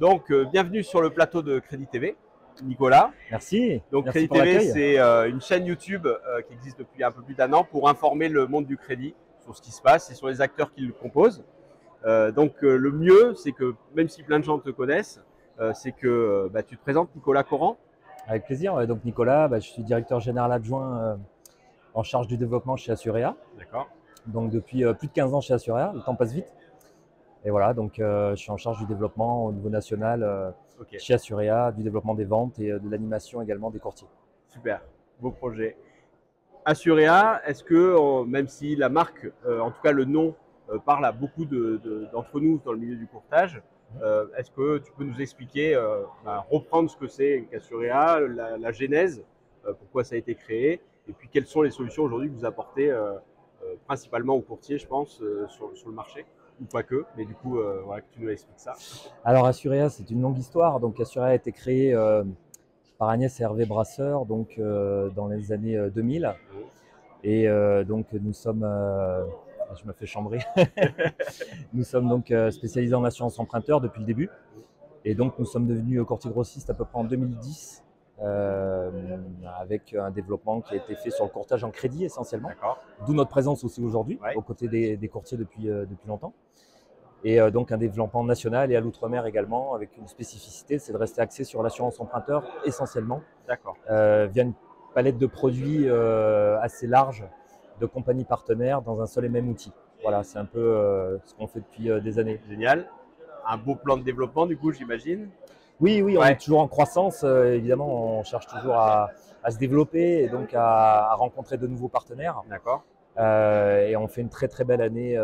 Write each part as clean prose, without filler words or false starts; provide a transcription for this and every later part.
Donc, bienvenue sur le plateau de Crédit TV, Nicolas. Merci. Donc, Merci Crédit pour TV, l'accueil. c'est une chaîne YouTube qui existe depuis un peu plus d'1 an pour informer le monde du crédit sur ce qui se passe et sur les acteurs qui le composent. Le mieux, c'est que même si plein de gens te connaissent, c'est que tu te présentes, Nicolas Coran. Avec plaisir. Ouais, donc Nicolas, je suis directeur général adjoint en charge du développement chez Assurea. D'accord. Donc depuis plus de 15 ans chez Assurea, le temps passe vite. Et voilà, donc je suis en charge du développement au niveau national Ok, chez Assurea, du développement des ventes et de l'animation également des courtiers. super, beau projet. Assurea, est-ce que, même si la marque, en tout cas le nom, parle à beaucoup d'entre nous dans le milieu du courtage, est-ce que tu peux nous expliquer, reprendre ce que c'est qu'Assurea, la genèse, pourquoi ça a été créé, et puis quelles sont les solutions aujourd'hui que vous apportez principalement aux courtiers, je pense, sur le marché, ou pas que, mais du coup, voilà, que tu nous expliques ça. Alors Assurea, c'est une longue histoire. Donc Assurea a été créé par Agnès et Hervé Brasseur donc, dans les années 2000. Et donc nous sommes, je me fais chambrer, nous sommes donc spécialisés en assurance emprunteur depuis le début. Et donc nous sommes devenus courtier grossiste à peu près en 2010, avec un développement qui a été fait sur le courtage en crédit essentiellement. D'où notre présence aussi aujourd'hui, Ouais. aux côtés des courtiers depuis longtemps. Et donc un développement national et à l'outre-mer également, avec une spécificité, c'est de rester axé sur l'assurance emprunteur essentiellement, D'accord. via une palette de produits assez large de compagnies partenaires dans un seul et même outil. Voilà, c'est un peu ce qu'on fait depuis des années. Génial. Un beau plan de développement, du coup, j'imagine. Oui, on Ouais. est toujours en croissance. Évidemment, on cherche toujours à se développer et donc à rencontrer de nouveaux partenaires. D'accord. Et on fait une très très belle année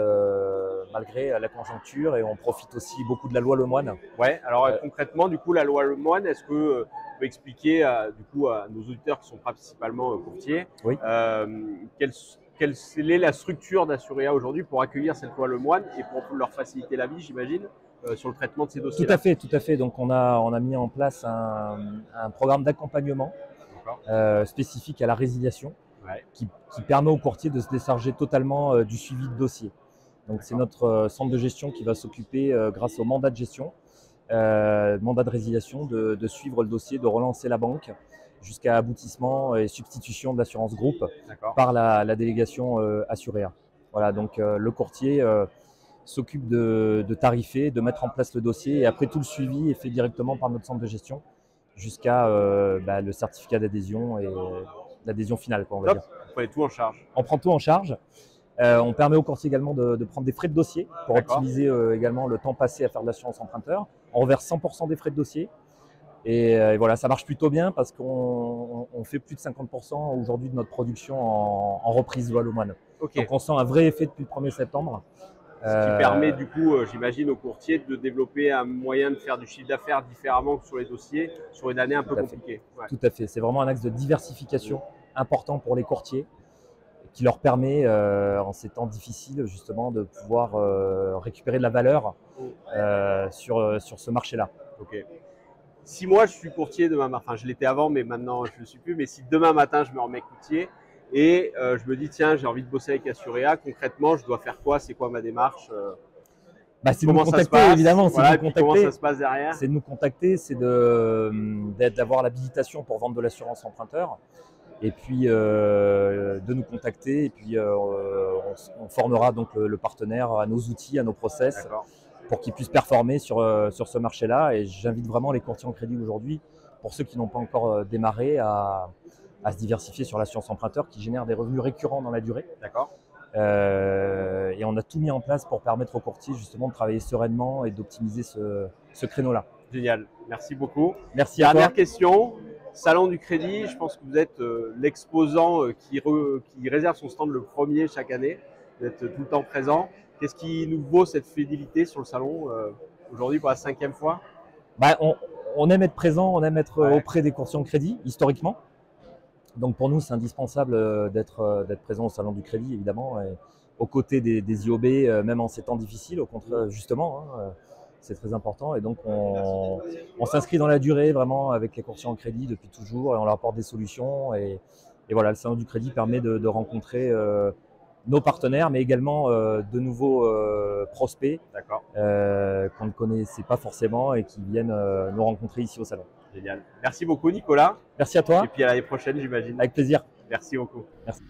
malgré la conjoncture, et on profite aussi beaucoup de la loi Lemoine. Ouais, alors concrètement, du coup, la loi Lemoine, est-ce que tu peux expliquer du coup, à nos auditeurs qui sont principalement courtiers, Oui. quelle est la structure d'Assurea aujourd'hui pour accueillir cette loi Lemoine et pour leur faciliter la vie, j'imagine, sur le traitement de ces dossiers-là? Tout à fait. Donc on a mis en place un programme d'accompagnement spécifique à la résiliation, Ouais. qui permet aux courtiers de se décharger totalement du suivi de dossier. Donc c'est notre centre de gestion qui va s'occuper, grâce au mandat de gestion, mandat de résiliation, de suivre le dossier, de relancer la banque jusqu'à aboutissement et substitution de l'assurance groupe par la délégation Assurea. Voilà, donc le courtier s'occupe de tarifer, de mettre en place le dossier, et après tout le suivi est fait directement par notre centre de gestion jusqu'à le certificat d'adhésion et l'adhésion finale, on va dire. Vous prenez tout en charge. On prend tout en charge. On permet aux courtiers également de prendre des frais de dossier pour optimiser également le temps passé à faire de l'assurance emprunteur. On reverse 100% des frais de dossier. Et voilà, ça marche plutôt bien parce qu'on fait plus de 50% aujourd'hui de notre production en reprise loi Lemoine. Donc on sent un vrai effet depuis le 1er septembre. Ce qui permet du coup, j'imagine, aux courtiers de développer un moyen de faire du chiffre d'affaires différemment que sur les dossiers, sur une année un peu compliquée. Ouais. Tout à fait, c'est vraiment un axe de diversification important pour les courtiers, qui leur permet, en ces temps difficiles, justement, de pouvoir récupérer de la valeur sur ce marché-là. Ok. Si moi je suis courtier demain matin, enfin je l'étais avant mais maintenant je ne le suis plus, mais si demain matin je me remets courtier et je me dis tiens j'ai envie de bosser avec Assurea, concrètement je dois faire quoi? C'est quoi ma démarche? C'est de nous contacter, évidemment. Voilà, et puis comment ça se passe derrière? C'est de nous contacter, c'est d'avoir l'habilitation pour vendre de l'assurance emprunteur. Et puis de nous contacter, et puis on formera donc le partenaire à nos outils, à nos process, pour qu'ils puissent performer sur ce marché-là. Et j'invite vraiment les courtiers en crédit aujourd'hui, pour ceux qui n'ont pas encore démarré, à se diversifier sur l'assurance emprunteur, qui génère des revenus récurrents dans la durée. Et on a tout mis en place pour permettre aux courtiers justement de travailler sereinement et d'optimiser ce créneau-là. Génial, merci beaucoup. Merci à toi. Dernière question. Salon du crédit, je pense que vous êtes l'exposant qui réserve son stand le premier chaque année. Vous êtes tout le temps présent. Qu'est-ce qui nous vaut cette fidélité sur le salon aujourd'hui pour la 5e fois? On aime être présent, on aime être auprès des courtiers en crédit, historiquement. Donc pour nous, c'est indispensable d'être présent au salon du crédit, évidemment, et aux côtés des IOB, même en ces temps difficiles, au contraire, justement. C'est très important, et donc on s'inscrit dans la durée vraiment avec les courtiers en crédit depuis toujours, et on leur apporte des solutions, et voilà, le salon du crédit permet de rencontrer nos partenaires, mais également de nouveaux prospects D'accord, qu'on ne connaissait pas forcément et qui viennent nous rencontrer ici au salon. génial. Merci beaucoup Nicolas. Merci à toi, Et puis à l'année prochaine, j'imagine. avec plaisir. Merci beaucoup. Merci.